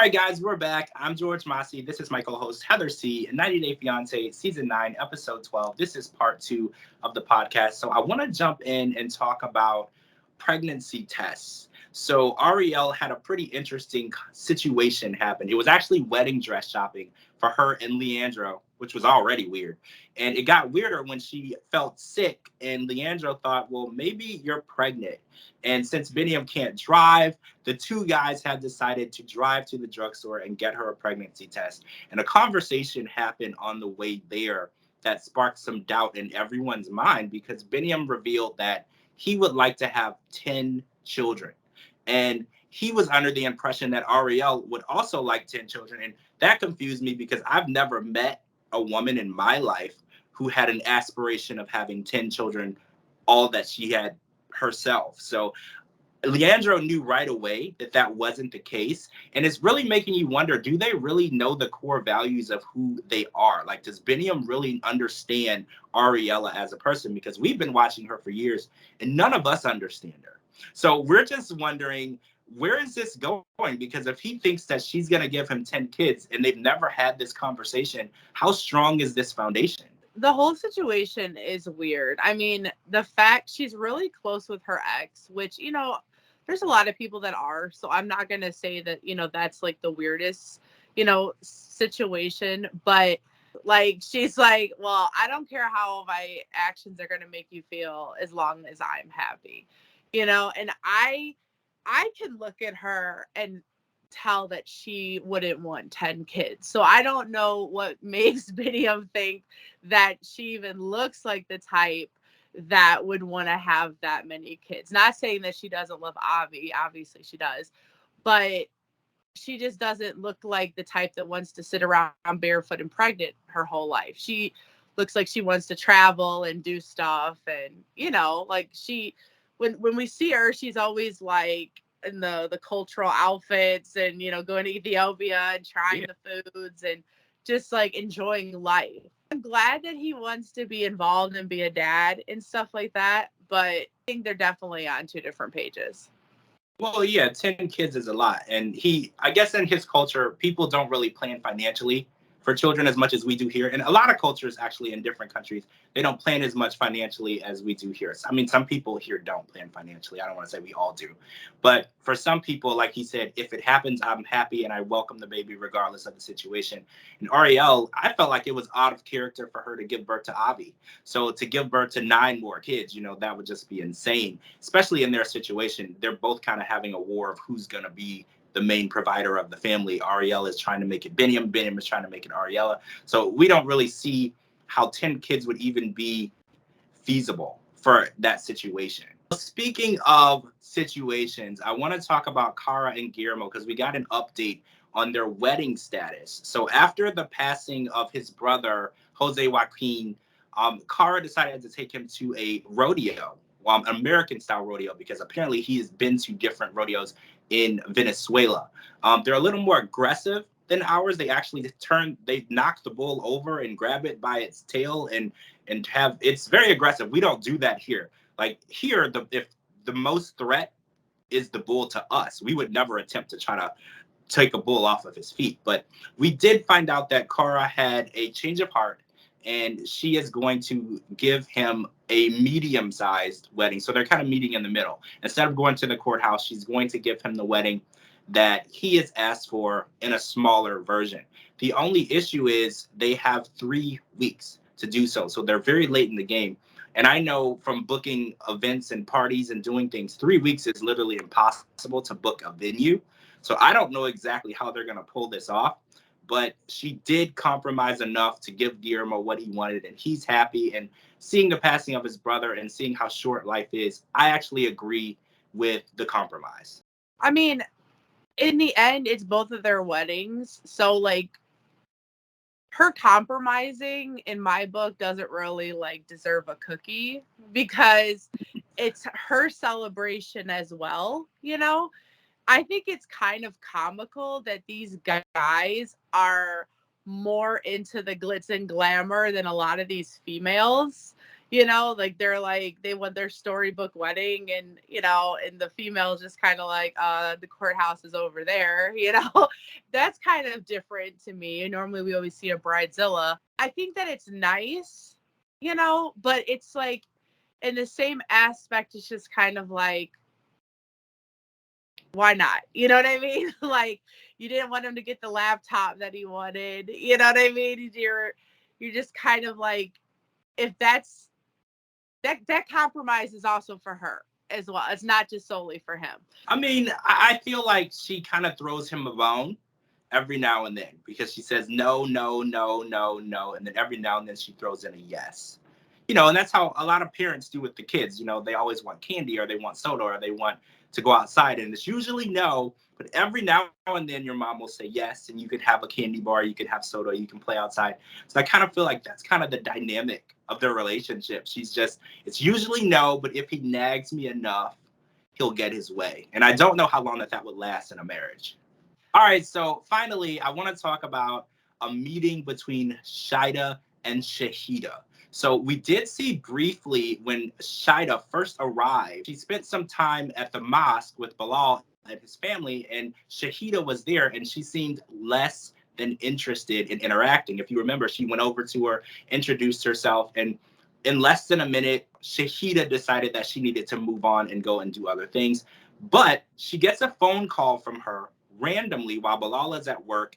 right, guys, we're back. I'm George Mossey. This is my co-host, Heather C., 90 Day Fiance, Season 9, Episode 12. This is part 2 of the podcast. So I want to jump in and talk about pregnancy tests. So Ariel had a pretty interesting situation happen. It was actually wedding dress shopping for her and Leandro, which was already weird. And it got weirder when she felt sick, and Leandro thought, well, maybe you're pregnant. And since Biniam can't drive, the two guys had decided to drive to the drugstore and get her a pregnancy test. And a conversation happened on the way there that sparked some doubt in everyone's mind, because Biniam revealed that he would like to have 10 children. And he was under the impression that Ariel would also like 10 children. And that confused me because I've never met a woman in my life who had an aspiration of having 10 children, all that she had herself. So Leandro knew right away that that wasn't the case. And it's really making you wonder, do they really know the core values of who they are? Like, does Biniam really understand Ariella as a person? Because we've been watching her for years and none of us understand her. So we're just wondering, where is this going? Because if he thinks that she's going to give him 10 kids and they've never had this conversation, how strong is this foundation? The whole situation is weird. I mean, the fact she's really close with her ex, which, there's a lot of people that are, so I'm not going to say that, that's like the weirdest, situation, but like, she's like, well, I don't care how my actions are going to make you feel as long as I'm happy, and I can look at her and tell that she wouldn't want 10 kids. So I don't know what makes Biniam think that she even looks like the type that would want to have that many kids. Not saying that she doesn't love Avi. Obviously she does. But she just doesn't look like the type that wants to sit around barefoot and pregnant her whole life. She looks like she wants to travel and do stuff. And, like when we see her, she's always like in the cultural outfits and, going to Ethiopia and trying the foods and just like enjoying life. I'm glad that he wants to be involved and be a dad and stuff like that, but I think they're definitely on two different pages. Well, yeah, 10 kids is a lot. And I guess in his culture, people don't really plan financially for children as much as we do here. And a lot of cultures actually in different countries, they don't plan as much financially as we do here. I mean, some people here don't plan financially. I don't want to say we all do. But for some people, like he said, if it happens, I'm happy and I welcome the baby regardless of the situation. And Ariel, I felt like it was out of character for her to give birth to Avi. So to give birth to 9 more kids, that would just be insane, especially in their situation. They're both kind of having a war of who's going to be the main provider of the family. Ariel is trying to make it Biniam. Biniam is trying to make it Ariella. So we don't really see how 10 kids would even be feasible for that situation. Speaking of situations, I want to talk about Cara and Guillermo because we got an update on their wedding status. So after the passing of his brother, Jose Joaquin, Cara decided to take him to a rodeo, an American-style rodeo, because apparently he has been to different rodeos in Venezuela. They're a little more aggressive than ours. They actually they knock the bull over and grab it by its tail and it's very aggressive. We don't do that here. Like here, if the most threat is the bull to us, we would never attempt to try to take a bull off of his feet. But we did find out that Cara had a change of heart, and she is going to give him a medium-sized wedding. So they're kind of meeting in the middle. Instead of going to the courthouse, she's going to give him the wedding that he has asked for in a smaller version. The only issue is they have 3 weeks to do so. So they're very late in the game. And I know from booking events and parties and doing things, 3 weeks is literally impossible to book a venue. So I don't know exactly how they're going to pull this off. But she did compromise enough to give Guillermo what he wanted, and he's happy. And seeing the passing of his brother and seeing how short life is, I actually agree with the compromise. I mean, in the end, it's both of their weddings. So, like, her compromising, in my book, doesn't really, deserve a cookie because it's her celebration as well, I think it's kind of comical that these guys are more into the glitz and glamour than a lot of these females, You know, like they want their storybook wedding, and and the female is just kind of like, the courthouse is over there, That's kind of different to me. Normally we always see a bridezilla. I think that it's nice, but it's like in the same aspect, it's just kind of like, why not? You know what I mean? Like, you didn't want him to get the laptop that he wanted. You know what I mean? You're just kind of like, if that compromise is also for her as well. It's not just solely for him. I mean, I feel like she kind of throws him a bone every now and then because she says no, no, no, no, no. And then every now and then she throws in a yes. And that's how a lot of parents do with the kids. They always want candy or they want soda or they want to go outside. And it's usually no, but every now and then your mom will say yes. And you could have a candy bar, you could have soda, you can play outside. So I kind of feel like that's kind of the dynamic of their relationship. It's usually no, but if he nags me enough, he'll get his way. And I don't know how long that would last in a marriage. All right, so finally, I want to talk about a meeting between Shida and Shahida. So we did see briefly when Shida first arrived, she spent some time at the mosque with Bilal and his family, and Shahida was there, and she seemed less than interested in interacting. If you remember, she went over to her, introduced herself, and in less than a minute, Shahida decided that she needed to move on and go and do other things. But she gets a phone call from her randomly while Bilal is at work,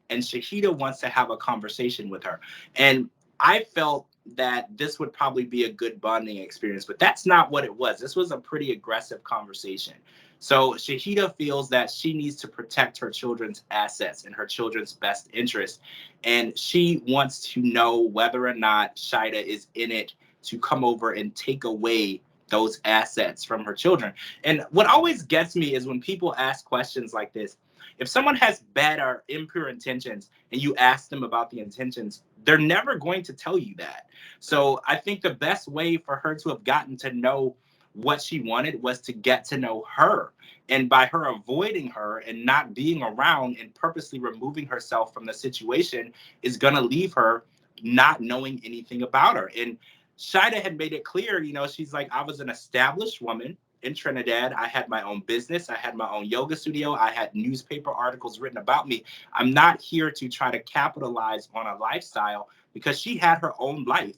and Shahida wants to have a conversation with her. And I felt that this would probably be a good bonding experience, but that's not what it was. This was a pretty aggressive conversation. So Shahida feels that she needs to protect her children's assets and her children's best interest. And she wants to know whether or not Shida is in it to come over and take away those assets from her children. And what always gets me is when people ask questions like this. If someone has bad or impure intentions and you ask them about the intentions, they're never going to tell you that. So I think the best way for her to have gotten to know what she wanted was to get to know her. And by her avoiding her and not being around and purposely removing herself from the situation is going to leave her not knowing anything about her. And Shida had made it clear, she's like, I was an established woman in Trinidad. I had my own business. I had my own yoga studio. I had newspaper articles written about me. I'm not here to try to capitalize on a lifestyle, because she had her own life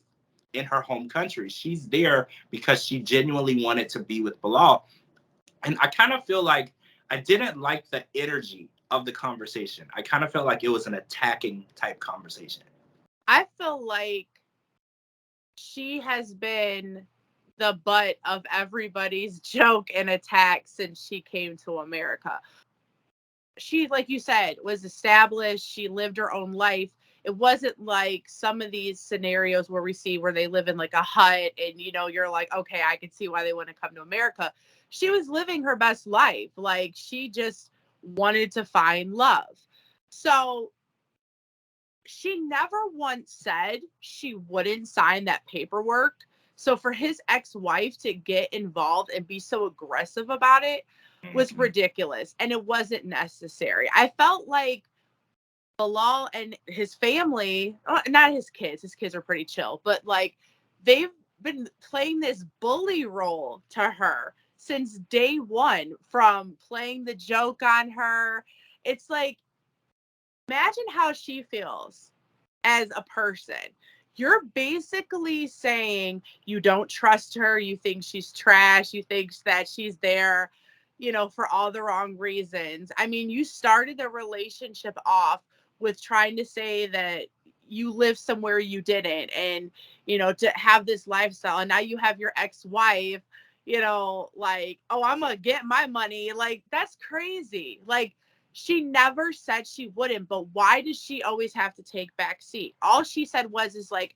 in her home country. She's there because she genuinely wanted to be with Bilal. And I kind of feel like I didn't like the energy of the conversation. I kind of felt like it was an attacking type conversation. I feel like she has been the butt of everybody's joke and attack since she came to America. She, like you said, was established. She lived her own life. It wasn't like some of these scenarios where we see where they live in like a hut and, you're like, okay, I can see why they want to come to America. She was living her best life. Like, she just wanted to find love. So she never once said she wouldn't sign that paperwork. So for his ex-wife to get involved and be so aggressive about it was ridiculous, and it wasn't necessary. I felt like Bilal and his family, not his kids are pretty chill, but like, they've been playing this bully role to her since day one, from playing the joke on her. It's like, imagine how she feels as a person. You're basically saying you don't trust her, you think she's trash, you think that she's there, for all the wrong reasons. I mean, you started the relationship off with trying to say that you live somewhere you didn't, and, to have this lifestyle. And now you have your ex-wife, like, oh, I'm going to get my money. Like, that's crazy. Like, she never said she wouldn't, but why does she always have to take back seat? All she said is like,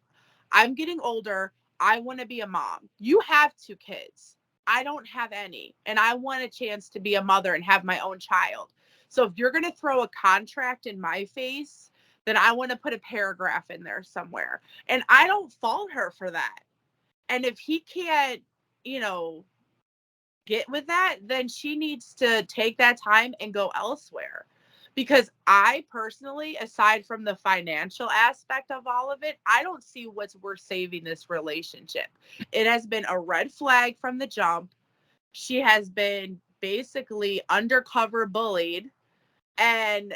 I'm getting older. I want to be a mom. You have 2 kids. I don't have any. And I want a chance to be a mother and have my own child. So if you're going to throw a contract in my face, then I want to put a paragraph in there somewhere. And I don't fault her for that. And if he can't, get with that, then she needs to take that time and go elsewhere, Because I personally, aside from the financial aspect of all of it, I don't see what's worth saving this relationship. It has been a red flag from the jump. She has been basically undercover bullied. And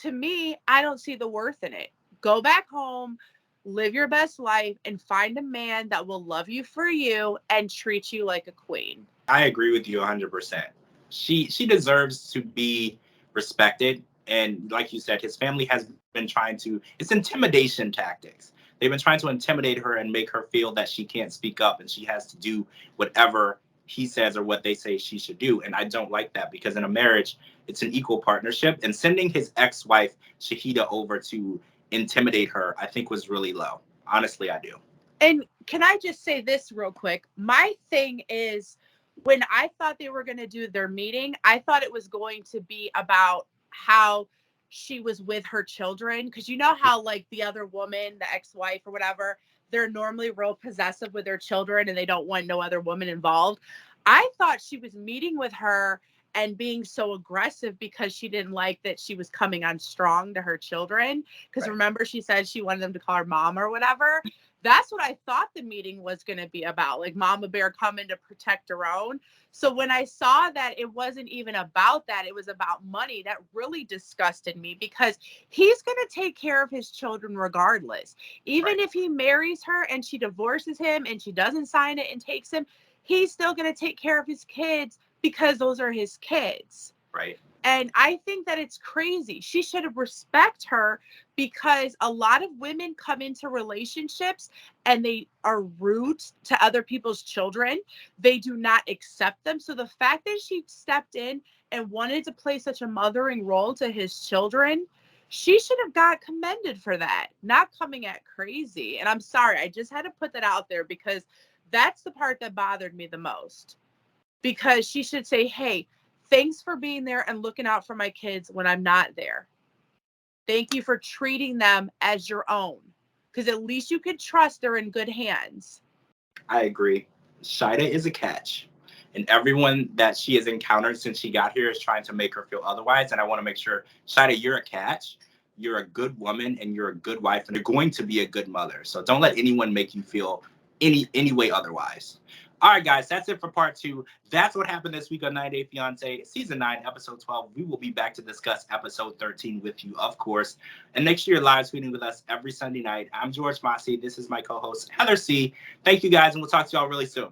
to me, I don't see the worth in it. Go back home, live your best life, and find a man that will love you for you and treat you like a queen. I agree with you 100%. She deserves to be respected. And like you said, his family has been trying to, it's intimidation tactics. They've been trying to intimidate her and make her feel that she can't speak up and she has to do whatever he says or what they say she should do. And I don't like that, because in a marriage, it's an equal partnership. And sending his ex-wife, Shahida, over to intimidate her, I think was really low. Honestly, I do. And can I just say this real quick? My thing is, when I thought they were going to do their meeting, I thought it was going to be about how she was with her children. Because you know how, like, the other woman, the ex-wife or whatever, they're normally real possessive with their children and they don't want no other woman involved. I thought she was meeting with her and being so aggressive because she didn't like that she was coming on strong to her children. Because Right. remember, she said she wanted them to call her mom or whatever. That's what I thought the meeting was going to be about, like Mama Bear coming to protect her own. So when I saw that it wasn't even about that, it was about money, that really disgusted me, because he's going to take care of his children regardless. Even Right. if he marries her and she divorces him and she doesn't sign it and takes him, he's still going to take care of his kids because those are his kids. Right. And I think that it's crazy. She should respect her, because a lot of women come into relationships and they are rude to other people's children. They do not accept them. So the fact that she stepped in and wanted to play such a mothering role to his children, she should have got commended for that, not coming at crazy. And I'm sorry, I just had to put that out there, because that's the part that bothered me the most. Because she should say, hey, thanks for being there and looking out for my kids when I'm not there. Thank you for treating them as your own, because at least you can trust they're in good hands. I agree. Shida is a catch. And everyone that she has encountered since she got here is trying to make her feel otherwise. And I want to make sure, Shida, you're a catch. You're a good woman and you're a good wife and you're going to be a good mother. So don't let anyone make you feel any way otherwise. All right, guys, that's it for part 2. That's what happened this week on 90 Day Fiance, season 9, episode 12. We will be back to discuss episode 13 with you, of course. And make sure you're live tweeting with us every Sunday night. I'm George Mossey. This is my co-host, Heather C. Thank you, guys, and we'll talk to y'all really soon.